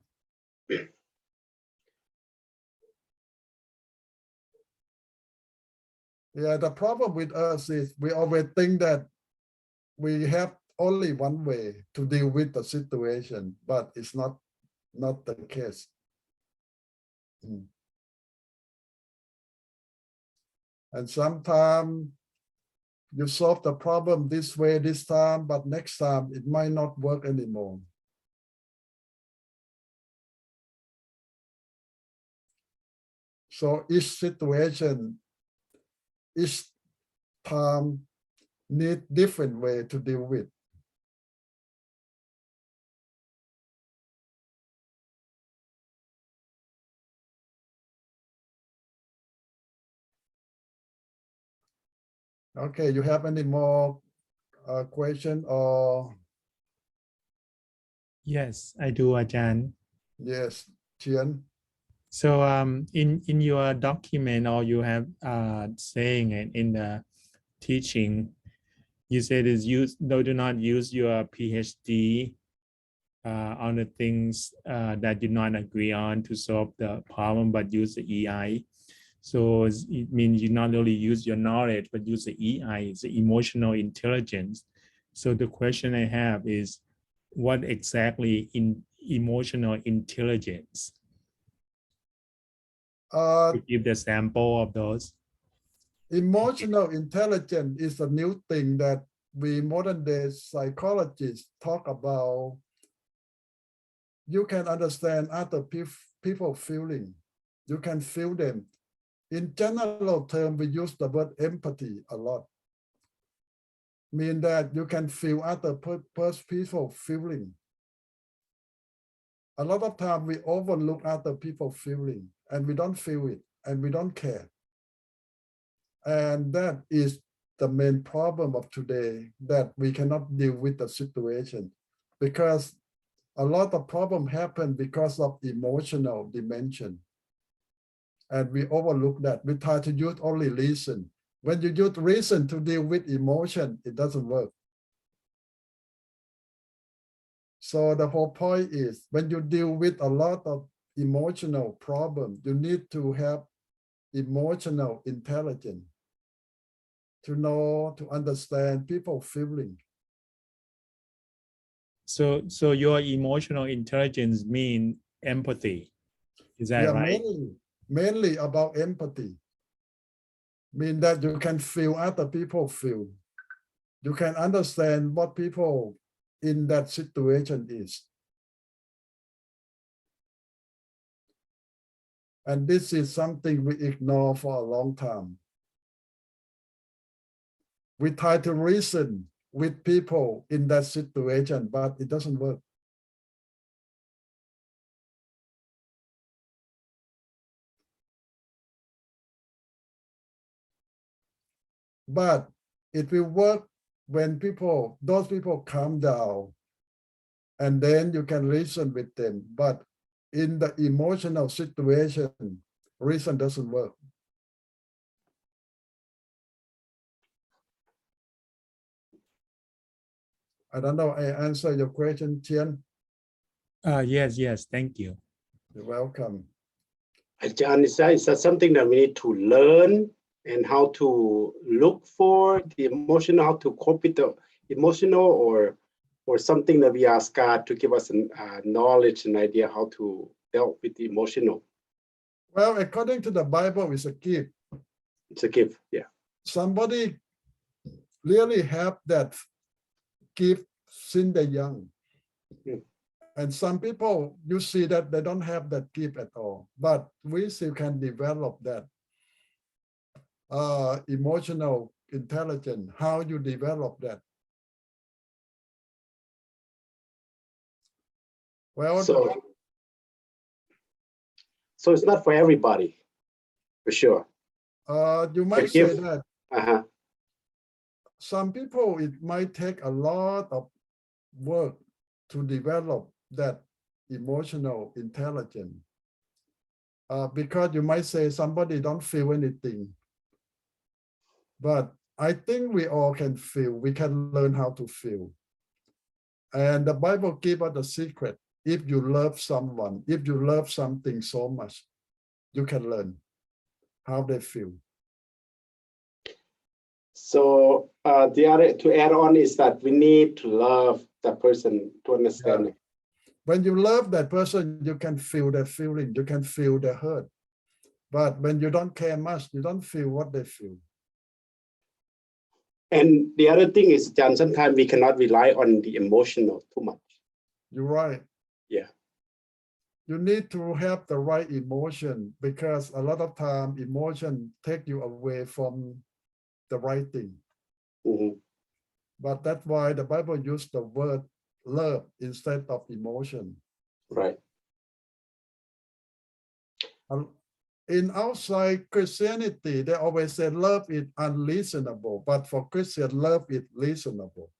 Yeah, the problem with us is we always think that we have only one way to deal with the situation, but it's not the case. And sometimes you solve the problem this way this time, but next time it might not work anymore. So each situation, each time need different way to deal with. Okay, you have any more question or? Yes, I do, Ajahn. Yes, Chien. So in your document, or you have saying it in the teaching, you said is do not use your PhD on the things that you not agree on to solve the problem, but use the EI. So it means you not only use your knowledge, but use the EI, the emotional intelligence. So the question I have is, what exactly in emotional intelligence? Give the sample of those. Emotional intelligence is a new thing that we modern day psychologists talk about. You can understand other people feeling. You can feel them. In general term, we use the word empathy a lot. Mean that you can feel other people feeling. A lot of time we overlook other people feeling and we don't feel it and we don't care. And that is the main problem of today, that we cannot deal with the situation, because a lot of problems happen because of emotional dimension. And we overlook that. We try to use only reason. When you use reason to deal with emotion, it doesn't work. So the whole point is, when you deal with a lot of emotional problems, you need to have emotional intelligence to know, to understand people feeling. So your emotional intelligence mean empathy. Is that Yeah, right? mainly about empathy. Mean that you can feel other people feel. You can understand what people in that situation is. And this is something we ignore for a long time. We try to reason with people in that situation, but it doesn't work. But it will work when those people calm down, and then you can reason with them. But in the emotional situation, reason doesn't work. I don't know, I answer your question, Tian. Yes, thank you. You're welcome. John, is that something that we need to learn, and how to look for the emotional, how to cope with the emotional, or something that we ask God to give us knowledge and idea how to deal with the emotional? Well, according to the Bible, it's a gift. It's a gift, yeah. Somebody really have that gift since they're young. Mm. And some people, you see that they don't have that gift at all, but we still can develop that emotional intelligence. How you develop that? Well, so it's not for everybody, for sure. you might The say gift- that Uh-huh. some people, it might take a lot of work to develop that emotional intelligence. Because you might say somebody don't feel anything. But I think we all can feel, we can learn how to feel. And the Bible gives us a secret. If you love someone, if you love something so much, you can learn how they feel. So the other to add on is that we need to love that person to understand it. When you love that person, you can feel their feeling, you can feel their hurt. But when you don't care much, you don't feel what they feel. And the other thing is, John, sometimes we cannot rely on the emotional too much. You're right. Yeah. You need to have the right emotion, because a lot of time emotion take you away from the right thing. Mhm. But that's why the Bible used the word love instead of emotion. Right. In outside Christianity, they always say love is unreasonable, but for Christian, love is reasonable.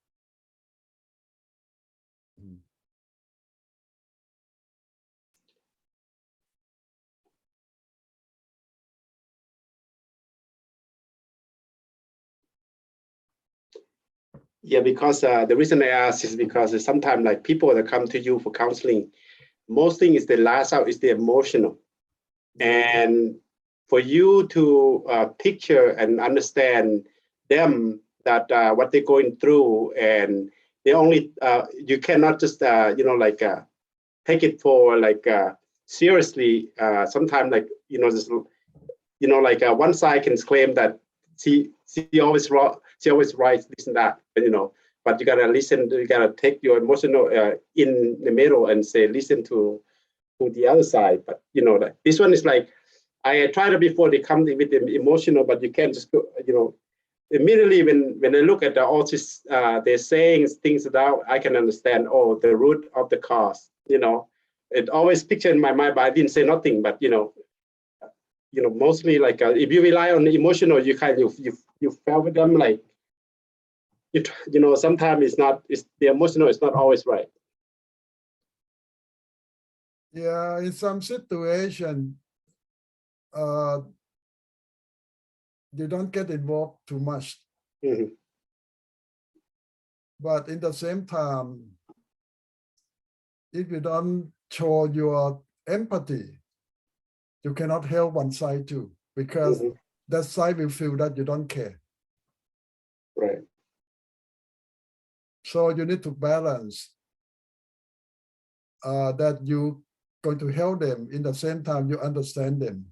Yeah, because the reason I ask is because sometimes like people that come to you for counseling, most thing is the last out is the emotional. And for you to picture and understand them, that what they're going through, and they only you cannot just take it for seriously. Sometimes one side can claim that she always writes this and that, but you gotta listen. You gotta take your emotional in the middle and say listen to the other side. But this one is like I tried it before they come with the emotional, but you can't just go, immediately when I look at all this, they're saying things that I can understand. Oh, the root of the cause. It always picture in my mind, but I didn't say nothing. But mostly like if you rely on the emotional, you fell with them like sometimes it's the emotional is not always right. Yeah, in some situation, you don't get involved too much. Mhm. But in the same time, if you don't show your empathy, you cannot help one side too, because Mhm. that side will feel that you don't care. Right. So you need to balance that you going to help them, in the same time you understand them.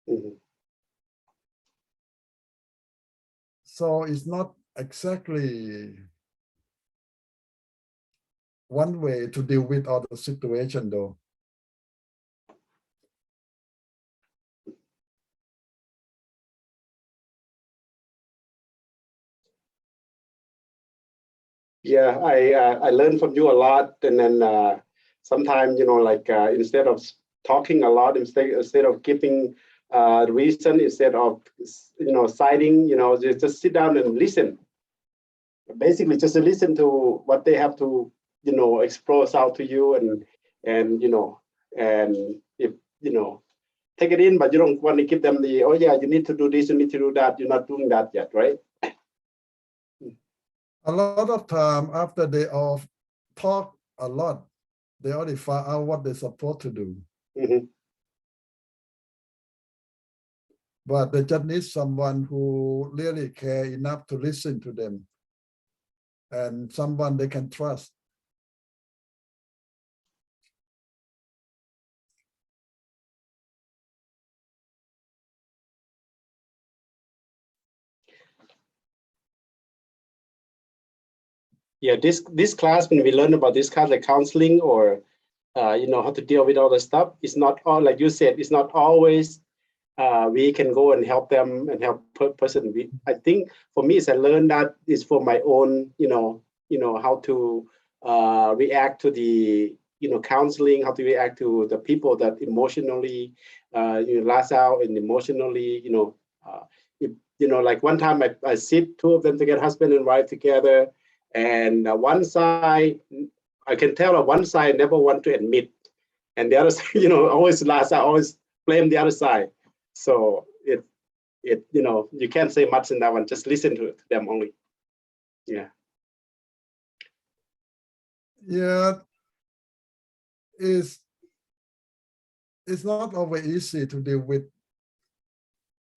Mhm. So it's not exactly one way to deal with all the situation though. Yeah, I learned from you a lot, and then sometimes instead of talking a lot, instead of giving reason, instead of citing, just sit down and listen. Basically, just listen to what they have to express out to you, and if take it in, but you don't want to give them the, oh yeah, you need to do this, you need to do that. You're not doing that yet, right? A lot of time after they all talk a lot, they already find out what they're supposed to do. Mm-hmm. But they just need someone who really care enough to listen to them, and someone they can trust. yeah, this class, when we learn about this class, like counseling or how to deal with all the stuff, it's not all, like you said, it's not always we can go and help them and help person. I think for me, is I learned that is for my own, how to react to the, counseling, how to react to the people that emotionally, lash out and emotionally, like one time I sit two of them together, husband and wife together, and one side, I can tell that one side never want to admit, and the other side, always lash out, always blame the other side. So you can't say much in that one. Just listen to them only. Yeah. Yeah, it's not always easy to deal with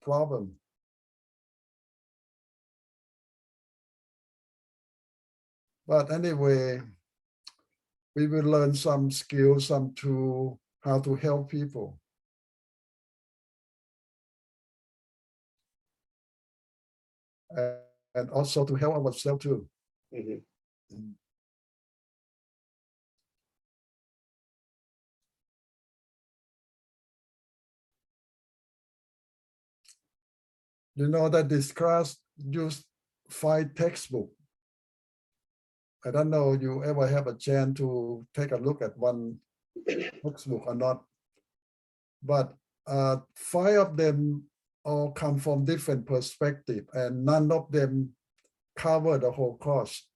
problem. But anyway, we will learn some skills, some tool, how to help people. And also to help ourselves too. Mhm. You know that this class used 5 textbooks. I don't know you ever have a chance to take a look at one textbook or not, but 5 of them all come from different perspectives, and none of them cover the whole course.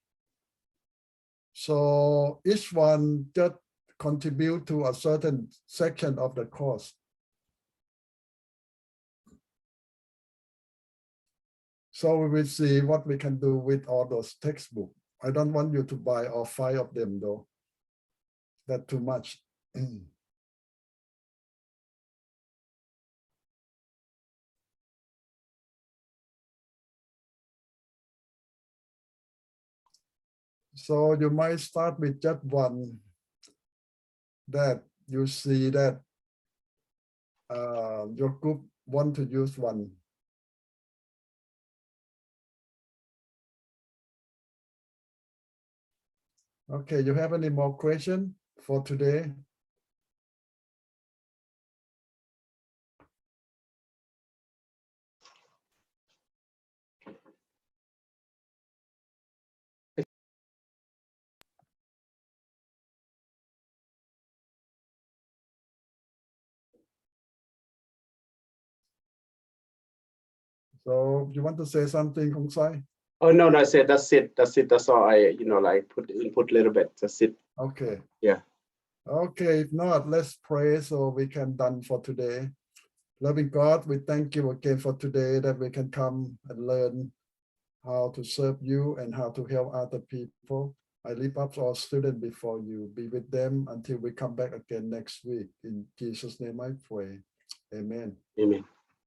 So each one just contribute to a certain section of the course. So we will see what we can do with all those textbooks. I don't want you to buy all 5 of them though. That's too much. So you might start with just one that you see that your group want to use one. Okay, you have any more questions for today? So you want to say something, Kong Sai? Oh no, that's it. That's it. That's all I, like put input a little bit. That's it. Okay. Yeah. Okay, if not, let's pray so we can done for today. Loving God, we thank you again for today that we can come and learn how to serve you and how to help other people. I lift up all students before you. Be with them until we come back again next week. In Jesus' name I pray. Amen. Amen.